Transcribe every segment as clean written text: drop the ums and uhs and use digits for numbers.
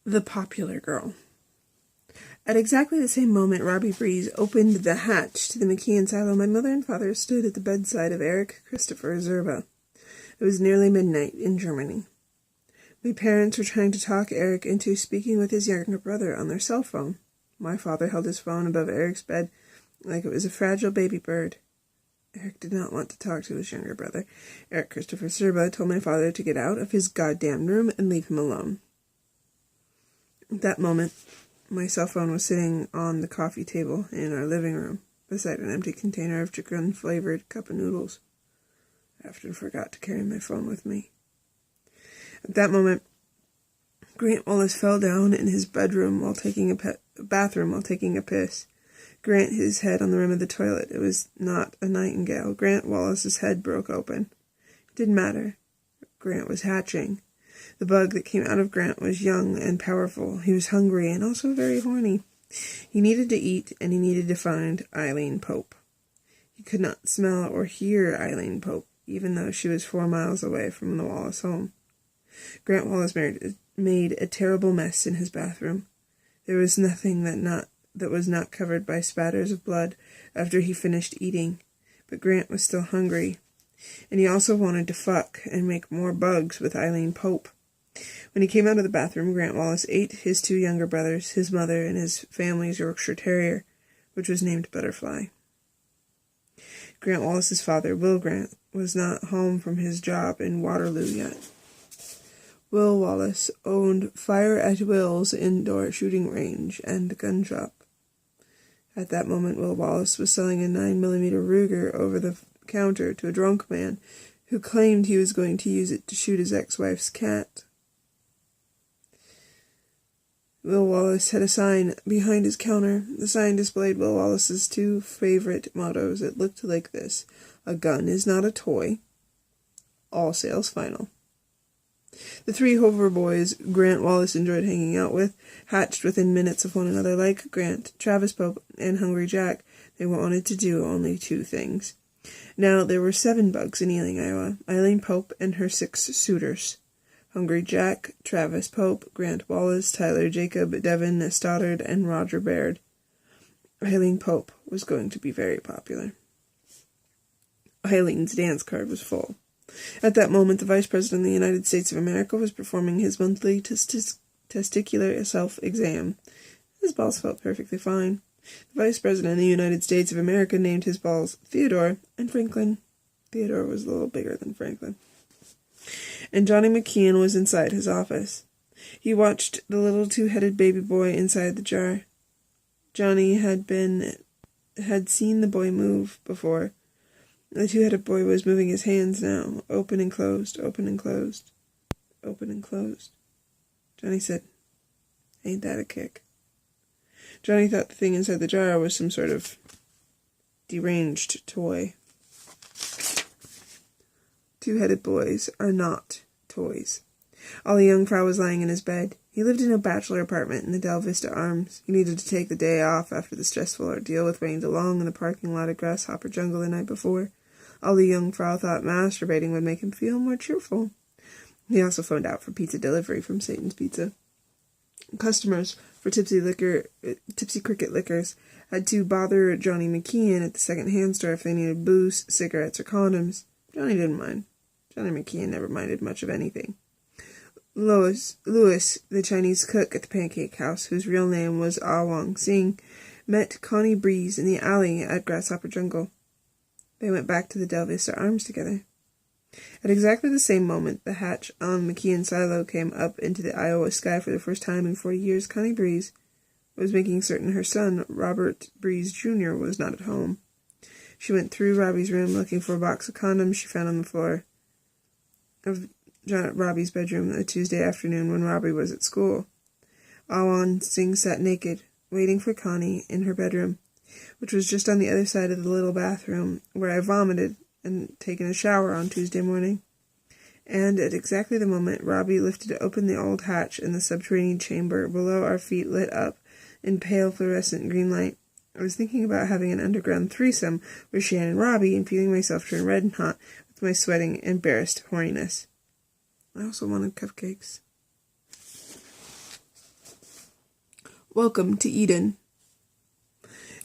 The Popular Girl. At exactly the same moment Robbie Breeze opened the hatch to the McKeon silo, my mother and father stood at the bedside of Eric Christopher Zerba. It was nearly midnight in Germany. My parents were trying to talk Eric into speaking with his younger brother on their cell phone. My father held his phone above Eric's bed like it was a fragile baby bird. Eric did not want to talk to his younger brother. Eric Christopher Zerba told my father to get out of his goddamn room and leave him alone. At that moment, my cell phone was sitting on the coffee table in our living room, beside an empty container of chicken-flavored cup of noodles. I often forgot to carry my phone with me. At that moment, Grant Wallace fell down in his bathroom while taking a piss. Grant hit his head on the rim of the toilet. It was not a nightingale. Grant Wallace's head broke open. It didn't matter. Grant was hatching. The bug that came out of Grant was young and powerful. He was hungry and also very horny. He needed to eat, and he needed to find Eileen Pope. He could not smell or hear Eileen Pope, even though she was 4 miles away from the Wallace home. Grant Wallace made a terrible mess in his bathroom. There was nothing that was not covered by spatters of blood after he finished eating, but Grant was still hungry, and he also wanted to fuck and make more bugs with Eileen Pope. When he came out of the bathroom, Grant Wallace ate his 2 younger brothers, his mother, and his family's Yorkshire Terrier, which was named Butterfly. Grant Wallace's father, Will Grant, was not home from his job in Waterloo yet. Will Wallace owned Fire at Will's indoor shooting range and gun shop. At that moment, Will Wallace was selling a 9mm Ruger over the counter to a drunk man who claimed he was going to use it to shoot his ex-wife's cat. Will Wallace had a sign behind his counter. The sign displayed Will Wallace's 2 favorite mottos. It looked like this: "A gun is not a toy. All sales final." The 3 Hover boys Grant Wallace enjoyed hanging out with hatched within minutes of one another. Like Grant, Travis Pope, and Hungry Jack, they wanted to do only 2 things. Now there were 7 bugs in Ealing, Iowa: Eileen Pope and her 6 suitors. Hungry Jack, Travis Pope, Grant Wallace, Tyler Jacob, Devin Stoddard, and Roger Baird. Eileen Pope was going to be very popular. Eileen's dance card was full. At that moment, the Vice President of the United States of America was performing his monthly testicular self-exam. His balls felt perfectly fine. The Vice President of the United States of America named his balls Theodore and Franklin. Theodore was a little bigger than Franklin. And Johnny McKeon was inside his office. He watched the little 2-headed baby boy inside the jar. Johnny had seen the boy move before. The 2-headed boy was moving his hands now, open and closed, open and closed, open and closed. Johnny said, "Ain't that a kick?" Johnny thought the thing inside the jar was some sort of deranged toy. 2-headed boys are not toys. Ollie Jungfrau was lying in his bed. He lived in a bachelor apartment in the Del Vista Arms. He needed to take the day off after the stressful ordeal with Wayne DeLong in the parking lot of Grasshopper Jungle the night before. Ollie Jungfrau thought masturbating would make him feel more cheerful. He also phoned out for pizza delivery from Satan's Pizza. Customers for Tipsy Cricket Liquors had to bother Johnny McKeon at the second-hand store if they needed booze, cigarettes, or condoms. Johnny didn't mind. Johnny McKeon never minded much of anything. Louis, the Chinese cook at the Pancake House, whose real name was Ah Wong Sing, met Connie Breeze in the alley at Grasshopper Jungle. They went back to the Del Vista Arms together. At exactly the same moment, the hatch on McKeon's silo came up into the Iowa sky for the first time in 40 years. Connie Breeze was making certain her son, Robert Breeze Jr., was not at home. She went through Robbie's room looking for a box of condoms she found on the floor of Robbie's bedroom a Tuesday afternoon when Robbie was at school. Awan Singh sat naked, waiting for Connie in her bedroom, which was just on the other side of the little bathroom where I vomited and taken a shower on Tuesday morning. And at exactly the moment Robbie lifted open the old hatch and the subterranean chamber below our feet lit up in pale fluorescent green light, I was thinking about having an underground threesome with Shannon and Robbie and feeling myself turn red and hot with my sweating, embarrassed horniness. I also wanted cupcakes. Welcome to Eden.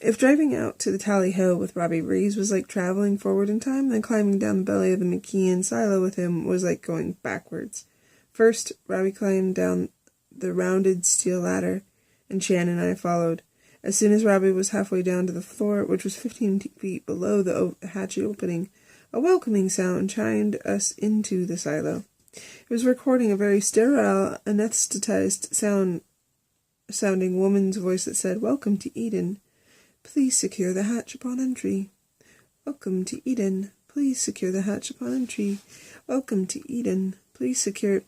If driving out to the Tally Hill with Robbie Breeze was like traveling forward in time, then climbing down the belly of the McKeon silo with him was like going backwards. First, Robbie climbed down the rounded steel ladder, and Shan and I followed. As soon as Robbie was halfway down to the floor, which was 15 feet below the hatchet opening, a welcoming sound chimed us into the silo. It was recording a very sterile, anesthetized sounding woman's voice that said, "Welcome to Eden. Please secure the hatch upon entry. Welcome to Eden. Please secure the hatch upon entry. Welcome to Eden. Please secure..."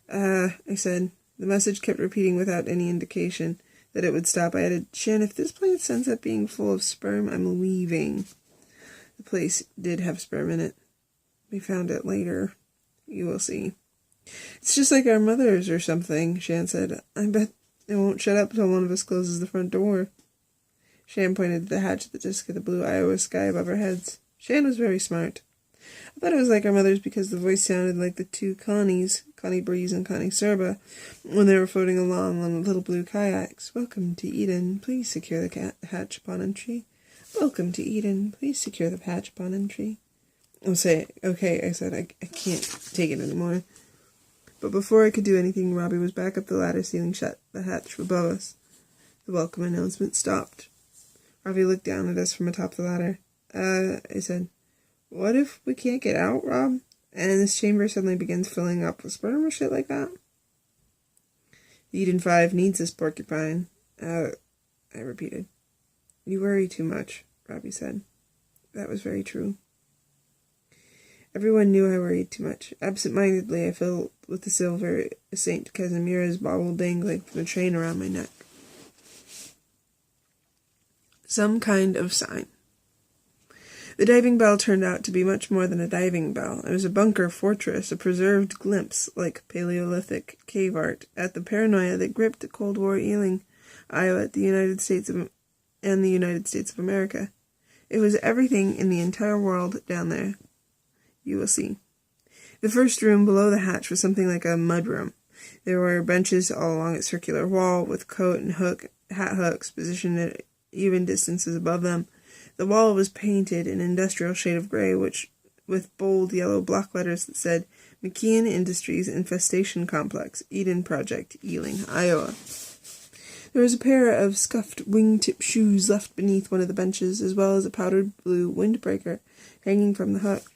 I said. The message kept repeating without any indication that it would stop. I added, "Shan, if this place ends up being full of sperm, I'm leaving." The place did have sperm in it. We found it later. You will see. "It's just like our mothers or something," Shan said. "I bet it won't shut up till one of us closes the front door." Shan pointed to the hatch at the disk of the blue Iowa sky above our heads. Shan was very smart. I thought it was like our mothers because the voice sounded like the two Connies, Connie Breeze and Connie Serba, when they were floating along on the little blue kayaks. "Welcome to Eden. Please secure the hatch upon entry. Welcome to Eden. Please secure the hatch upon entry." I'll say, "Okay," I said. I can't take it anymore. But before I could do anything, Robbie was back up the ladder, sealing shut the hatch above us. The welcome announcement stopped. Robbie looked down at us from atop the ladder. I said, "What if we can't get out, Rob? And this chamber suddenly begins filling up with sperm or shit like that?" "Eden 5 needs this porcupine." I repeated. "You worry too much," Robbie said. That was very true. Everyone knew I worried too much. Absent-mindedly, I filled with the silver St. Casimira's bauble dangling from the chain around my neck. Some kind of sign. The diving bell turned out to be much more than a diving bell. It was a bunker fortress, a preserved glimpse, like Paleolithic cave art, at the paranoia that gripped Cold War Ealing, Iowa, the United States of America. It was everything in the entire world down there. You will see. The first room below the hatch was something like a mudroom. There were benches all along its circular wall, with coat and hat hooks positioned at even distances above them. The wall was painted an industrial shade of gray, with bold yellow block letters that said, "McKeon Industries Infestation Complex, Eden Project, Ealing, Iowa." There was a pair of scuffed wingtip shoes left beneath one of the benches, as well as a powdered blue windbreaker hanging from the hook.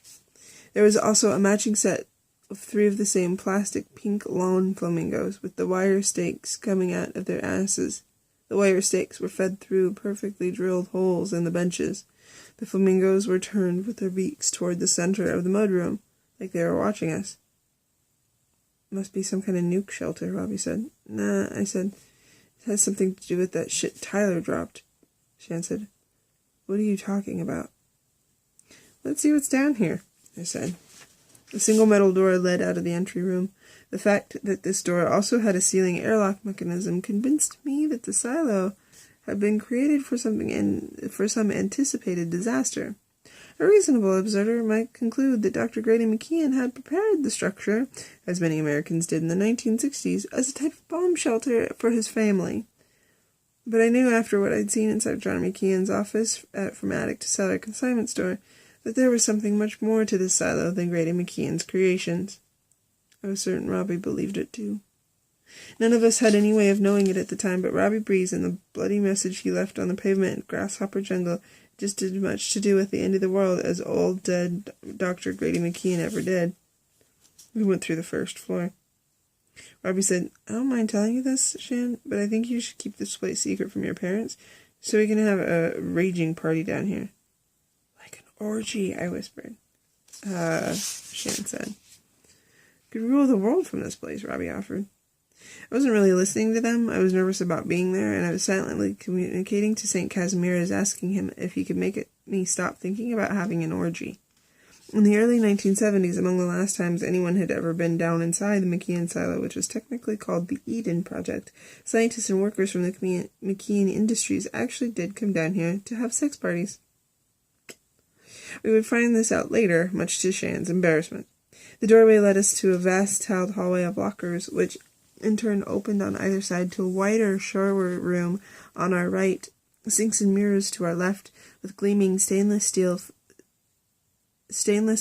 There was also a matching set of 3 of the same plastic pink lawn flamingos, with the wire stakes coming out of their asses. The wire stakes were fed through perfectly drilled holes in the benches. The flamingos were turned with their beaks toward the center of the mudroom, like they were watching us. "Must be some kind of nuke shelter," Robbie said. "Nah," I said. "It has something to do with that shit Tyler dropped." Shan said, "What are you talking about?" "Let's see what's down here," I said. A single metal door led out of the entry room. The fact that this door also had a sealing airlock mechanism convinced me that the silo had been created for some anticipated disaster. A reasonable observer might conclude that Dr. Grady McKeon had prepared the structure, as many Americans did in the 1960s, as a type of bomb shelter for his family. But I knew after what I'd seen inside John McKeon's office from attic to cellar consignment store that there was something much more to this silo than Grady McKeon's creations. I was certain Robbie believed it too. None of us had any way of knowing it at the time, but Robbie Breeze and the bloody message he left on the pavement at Grasshopper Jungle just as much to do with the end of the world as old dead Dr. Grady McKeon ever did. We went through the first floor. Robbie said, "I don't mind telling you this, Shan, but I think you should keep this place secret from your parents so we can have a raging party down here." "Like an orgy," I whispered. Shan said. "Could rule the world from this place," Robbie offered. I wasn't really listening to them. I was nervous about being there, and I was silently communicating to St. Casimira's, asking him if he could make me stop thinking about having an orgy. In the early 1970s, among the last times anyone had ever been down inside the McKeon silo, which was technically called the Eden Project, scientists and workers from the McKeon Industries actually did come down here to have sex parties. We would find this out later, much to Shan's embarrassment. The doorway led us to a vast tiled hallway of lockers, which in turn opened on either side to a wider shower room on our right, sinks and mirrors to our left, with gleaming stainless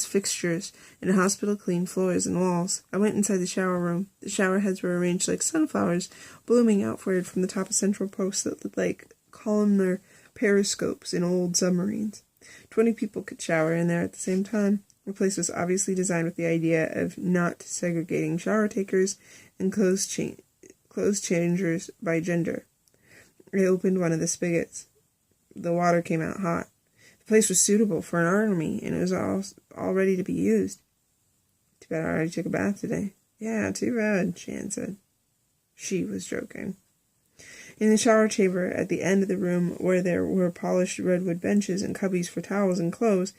fixtures and hospital-clean floors and walls. I went inside the shower room. The shower heads were arranged like sunflowers, blooming outward from the top of central posts that looked like columnar periscopes in old submarines. 20 people could shower in there at the same time. The place was obviously designed with the idea of not segregating shower takers and clothes changers by gender. I opened one of the spigots. The water came out hot. The place was suitable for an army, and it was all ready to be used. Too bad I already took a bath today. Yeah, too bad, Shan said. She was joking. In the shower chamber at the end of the room, where there were polished redwood benches and cubbies for towels and clothes,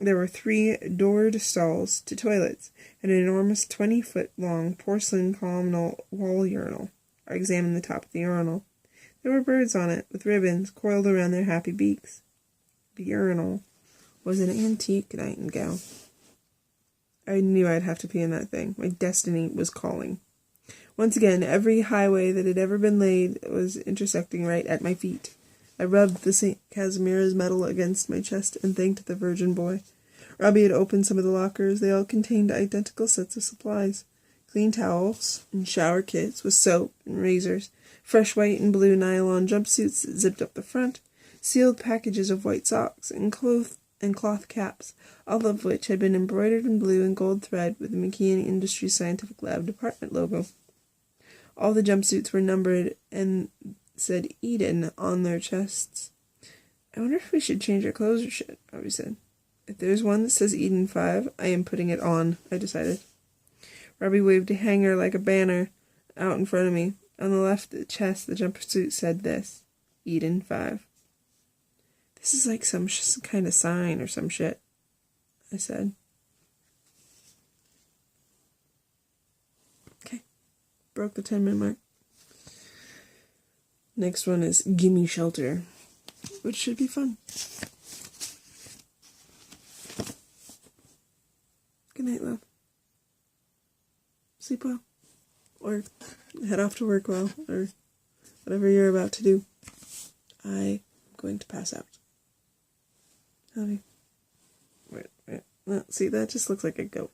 there were 3 doored stalls to toilets and an enormous 20-foot-long porcelain columnal wall urinal. I examined the top of the urinal. There were birds on it, with ribbons coiled around their happy beaks. The urinal was an antique nightingale. I knew I'd have to pee in that thing. My destiny was calling. Once again, every highway that had ever been laid was intersecting right at my feet. I rubbed the St. Casimir's medal against my chest and thanked the Virgin Boy. Robbie had opened some of the lockers. They all contained identical sets of supplies. Clean towels and shower kits with soap and razors, fresh white and blue nylon jumpsuits that zipped up the front, sealed packages of white socks, and cloth caps, all of which had been embroidered in blue and gold thread with the McKeon Industries Scientific Lab Department logo. All the jumpsuits were numbered and said Eden on their chests. I wonder if we should change our clothes or shit, Robbie said. If there's one that says Eden 5, I am putting it on, I decided. Robbie waved a hanger like a banner out in front of me. On the left chest, the jumpsuit said this, Eden 5. This is like some kind of sign or some shit, I said. Okay. Broke the 10-minute mark. Next one is Gimme Shelter, which should be fun. Good night, love. Sleep well. Or head off to work well. Or whatever you're about to do. I'm going to pass out. Love you. Wait. See, that just looks like a goat.